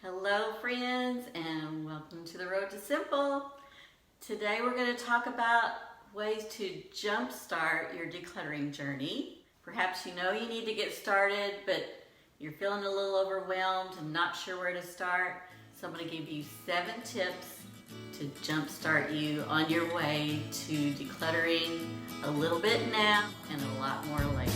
Hello friends, and welcome to the Road to Simple. Today we're going to talk about ways to jumpstart your decluttering journey. Perhaps you know you need to get started, but you're feeling a little overwhelmed and not sure where to start. So I'm going to give you 7 tips to jumpstart you on your way to decluttering a little bit now and a lot more later.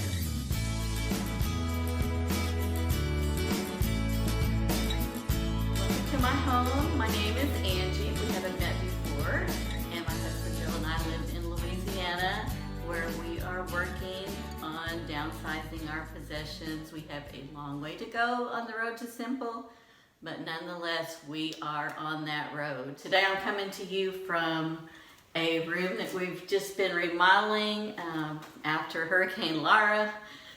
To my home. My name is Angie. We haven't met before, and my husband Bill and I live in Louisiana, where we are working on downsizing our possessions. We have a long way to go on the road to simple, but nonetheless we are on that road. Today I'm coming to you from a room that we've just been remodeling after Hurricane Laura.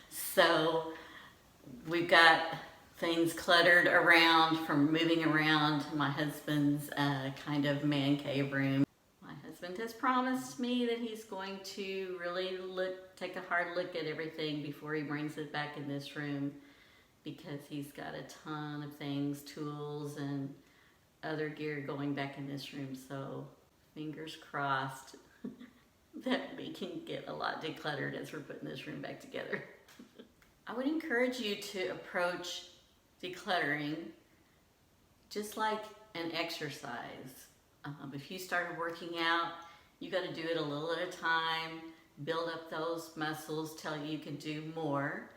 So we've got things cluttered around from moving around my husband's kind of man cave room. My husband has promised me that he's going to really take a hard look at everything before he brings it back in this room, because he's got a ton of things, tools and other gear going back in this room. So fingers crossed that we can get a lot decluttered as we're putting this room back together. I would encourage you to approach decluttering just like an exercise. If you started working out, you got to do it a little at a time, build up those muscles till you can do more.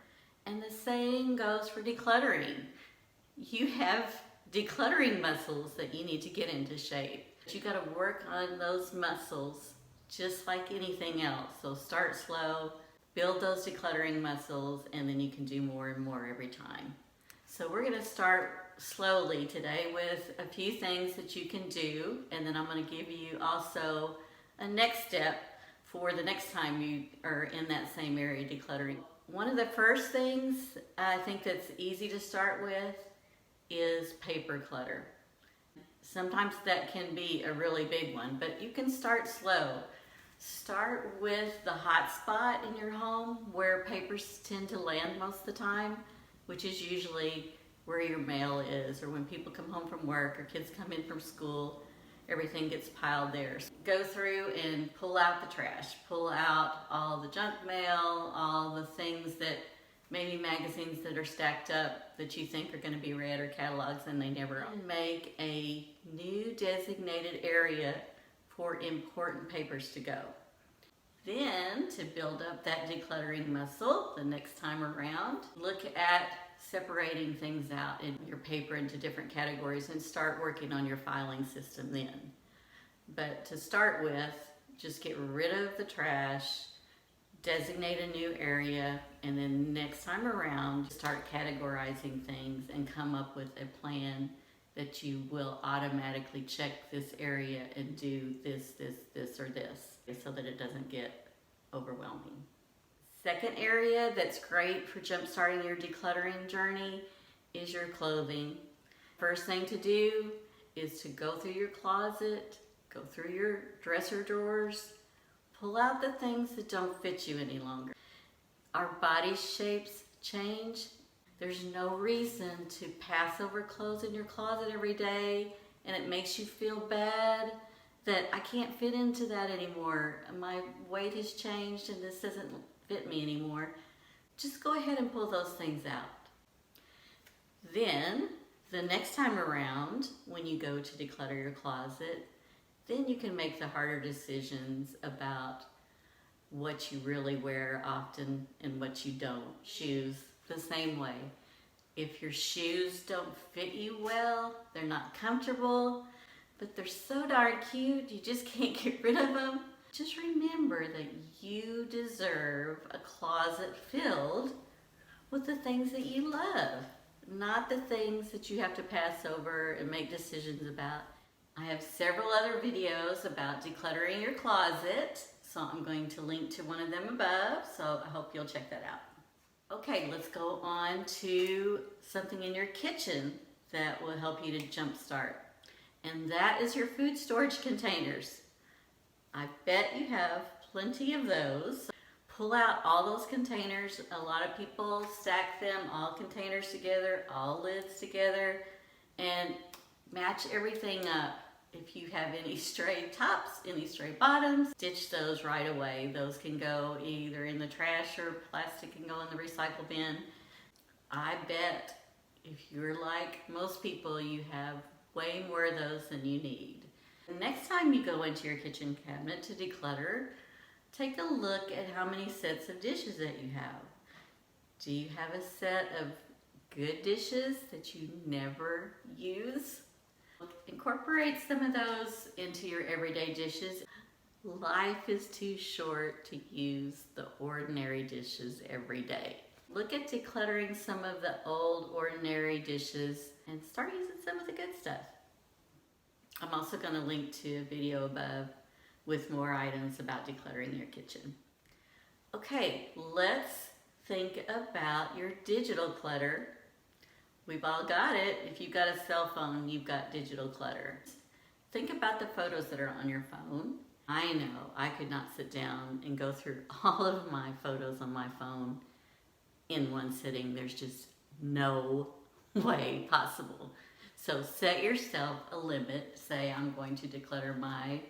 And the same goes for decluttering. You have decluttering muscles that you need to get into shape. You got to work on those muscles just like anything else. So start slow, build those decluttering muscles, and then you can do more and more every time. So we're going to start slowly today with a few things that you can do, and then I'm going to give you also a next step for the next time you are in that same area decluttering. One of the first things I think that's easy to start with is paper clutter. Sometimes that can be a really big one, but you can start slow. Start with the hot spot in your home where papers tend to land most of the time, which is usually where your mail is, or when people come home from work or kids come in from school, everything gets piled there. So go through and pull out the trash, pull out all the junk mail, all the things that maybe magazines that are stacked up that you think are going to be read, or catalogs and they never are. And make a new designated area for important papers to go. Then, to build up that decluttering muscle the next time around, look at separating things out in your paper into different categories and start working on your filing system then. But to start with, just get rid of the trash, designate a new area, and then next time around, start categorizing things and come up with a plan that you will automatically check this area and do this, or this, so that it doesn't get overwhelming. Second area that's great for jumpstarting your decluttering journey is your clothing. First thing to do is to go through your closet, go through your dresser drawers, pull out the things that don't fit you any longer. Our body shapes change. There's no reason to pass over clothes in your closet every day and it makes you feel bad that I can't fit into that anymore. My weight has changed and this doesn't fit me anymore. Just go ahead and pull those things out. Then, the next time around, when you go to declutter your closet, then you can make the harder decisions about what you really wear often and what you don't. Shoes, the same way. If your shoes don't fit you well, they're not comfortable, but they're so darn cute, you just can't get rid of them. Just remember that you deserve a closet filled with the things that you love, not the things that you have to pass over and make decisions about. I have several other videos about decluttering your closet, so I'm going to link to one of them above, so I hope you'll check that out. Okay, let's go on to something in your kitchen that will help you to jumpstart. And that is your food storage containers. I bet you have plenty of those. Pull out all those containers. A lot of people stack them, all containers together, all lids together, and match everything up. If you have any stray tops, any stray bottoms, ditch those right away. Those can go either in the trash or plastic can go in the recycle bin. I bet if you're like most people, you have way more of those than you need. The next time you go into your kitchen cabinet to declutter, take a look at how many sets of dishes that you have. Do you have a set of good dishes that you never use? Incorporate some of those into your everyday dishes. Life is too short to use the ordinary dishes every day. Look at decluttering some of the old ordinary dishes and start using some of the good stuff. I'm also going to link to a video above with more items about decluttering your kitchen. Okay, let's think about your digital clutter. We've all got it. If you've got a cell phone, you've got digital clutter. Think about the photos that are on your phone. I know I could not sit down and go through all of my photos on my phone in one sitting. There's just no way possible. So set yourself a limit. Say I'm going to declutter my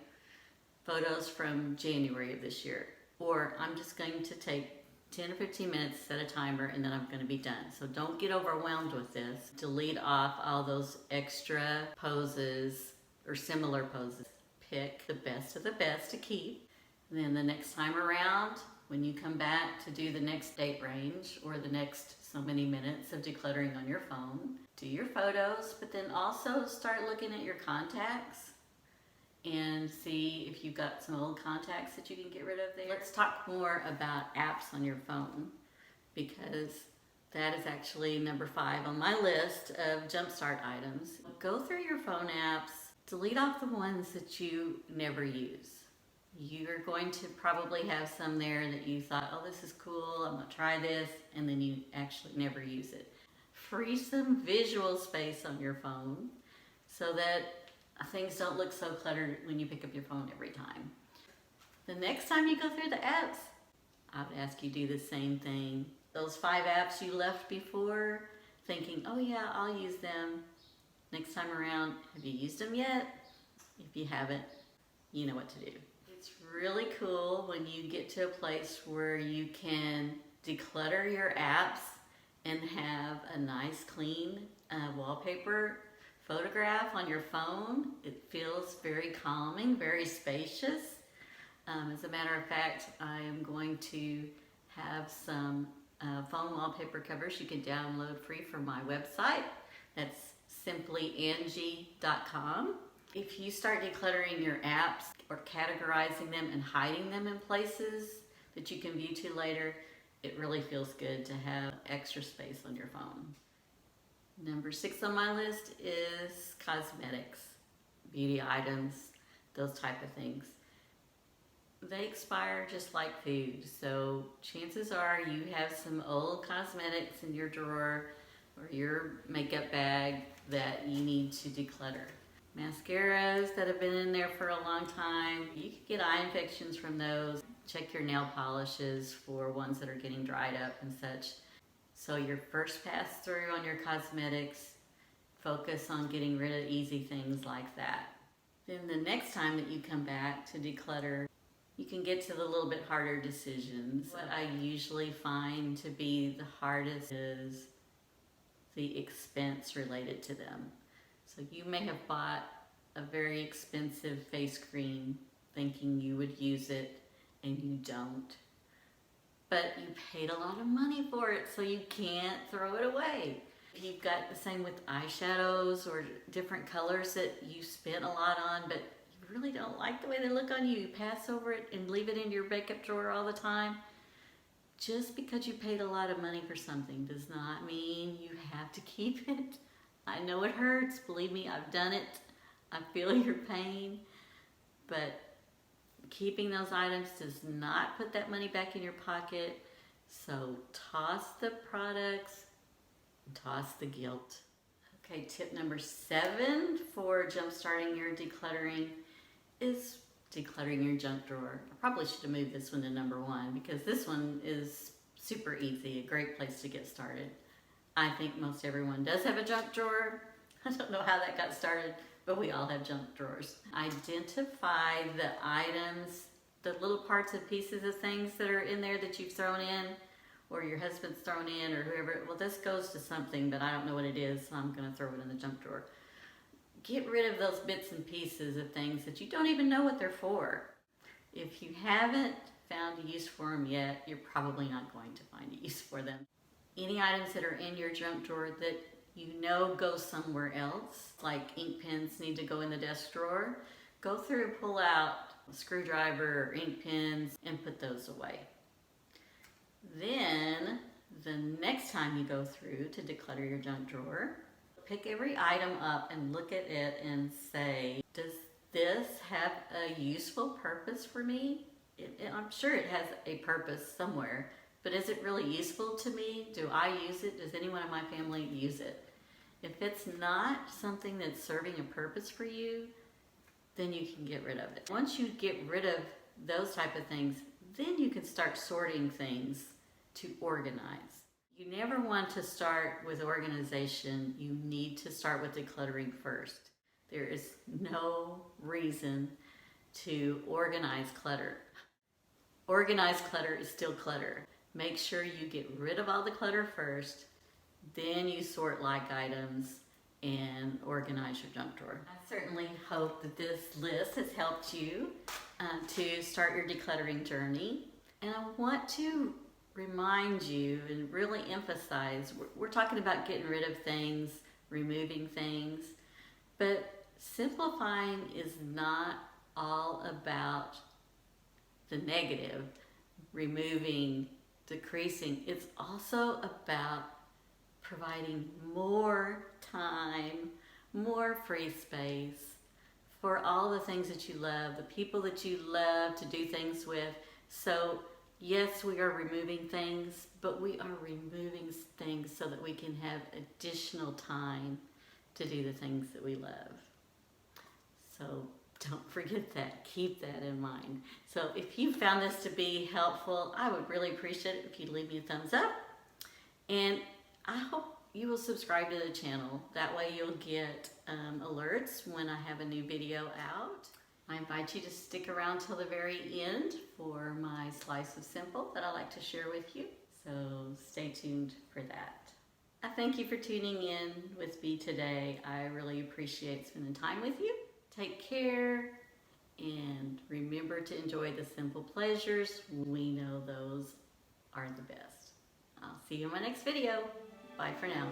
photos from January of this year. Or I'm just going to take 10 or 15 minutes, set a timer, and then I'm going to be done. So don't get overwhelmed with this. Delete off all those extra poses or similar poses. Pick the best of the best to keep. And then the next time around, when you come back to do the next date range or the next so many minutes of decluttering on your phone, do your photos, but then also start looking at your contacts and see if you've got some old contacts that you can get rid of there. Let's talk more about apps on your phone, because that is actually number 5 on my list of Jumpstart items. Go through your phone apps, delete off the ones that you never use. You're going to probably have some there that you thought, oh, this is cool, I'm gonna try this, and then you actually never use it. Free some visual space on your phone so that things don't look so cluttered when you pick up your phone every time. The next time you go through the apps, I would ask you do the same thing. Those 5 apps you left before, thinking, oh yeah, I'll use them. Next time around, have you used them yet? If you haven't, you know what to do. It's really cool when you get to a place where you can declutter your apps and have a nice clean wallpaper photograph on your phone. It feels very calming, very spacious. As a matter of fact, I am going to have some phone wallpaper covers you can download free from my website. That's simplyangie.com. If you start decluttering your apps or categorizing them and hiding them in places that you can view to later, it really feels good to have extra space on your phone. Number 6 on my list is cosmetics, beauty items, those type of things. They expire just like food, so chances are you have some old cosmetics in your drawer or your makeup bag that you need to declutter. Mascaras that have been in there for a long time, you could get eye infections from those. Check your nail polishes for ones that are getting dried up and such. So your first pass through on your cosmetics, focus on getting rid of easy things like that. Then the next time that you come back to declutter, you can get to the little bit harder decisions. What I usually find to be the hardest is the expense related to them. So you may have bought a very expensive face cream thinking you would use it and you don't. But you paid a lot of money for it, so you can't throw it away. If you've got the same with eyeshadows or different colors that you spent a lot on, but you really don't like the way they look on you, you pass over it and leave it in your makeup drawer all the time. Just because you paid a lot of money for something does not mean you have to keep it. I know it hurts, believe me, I've done it. I feel your pain, but keeping those items does not put that money back in your pocket. So toss the products, toss the guilt. Okay, tip number 7 for jumpstarting your decluttering is decluttering your junk drawer. I probably should have moved this one to number 1 because this one is super easy, a great place to get started. I think most everyone does have a junk drawer. I don't know how that got started, but we all have junk drawers. Identify the items, the little parts and pieces of things that are in there that you've thrown in, or your husband's thrown in, or whoever. Well, this goes to something, but I don't know what it is, so I'm going to throw it in the junk drawer. Get rid of those bits and pieces of things that you don't even know what they're for. If you haven't found a use for them yet, you're probably not going to find a use for them. Any items that are in your junk drawer that you know go somewhere else, like ink pens need to go in the desk drawer, go through and pull out a screwdriver or ink pens and put those away. Then, the next time you go through to declutter your junk drawer, pick every item up and look at it and say, does this have a useful purpose for me? I'm sure it has a purpose somewhere, but is it really useful to me? Do I use it? Does anyone in my family use it? If it's not something that's serving a purpose for you, then you can get rid of it. Once you get rid of those type of things, then you can start sorting things to organize. You never want to start with organization. You need to start with decluttering first. There is no reason to organize clutter. Organized clutter is still clutter. Make sure you get rid of all the clutter first, then you sort like items and organize your junk drawer. I certainly hope that this list has helped you to start your decluttering journey. And I want to remind you and really emphasize, we're talking about getting rid of things, removing things, but simplifying is not all about the negative, removing, decreasing. It's also about providing more time, more free space for all the things that you love, the people that you love to do things with. So yes, we are removing things, but we are removing things so that we can have additional time to do the things that we love. So don't forget that. Keep that in mind. So if you found this to be helpful, I would really appreciate it if you'd leave me a thumbs up. And I hope you will subscribe to the channel. That way you'll get alerts when I have a new video out. I invite you to stick around till the very end for my slice of simple that I like to share with you. So stay tuned for that. I thank you for tuning in with me today. I really appreciate spending time with you. Take care and remember to enjoy the simple pleasures. We know those are the best. I'll see you in my next video. Bye for now.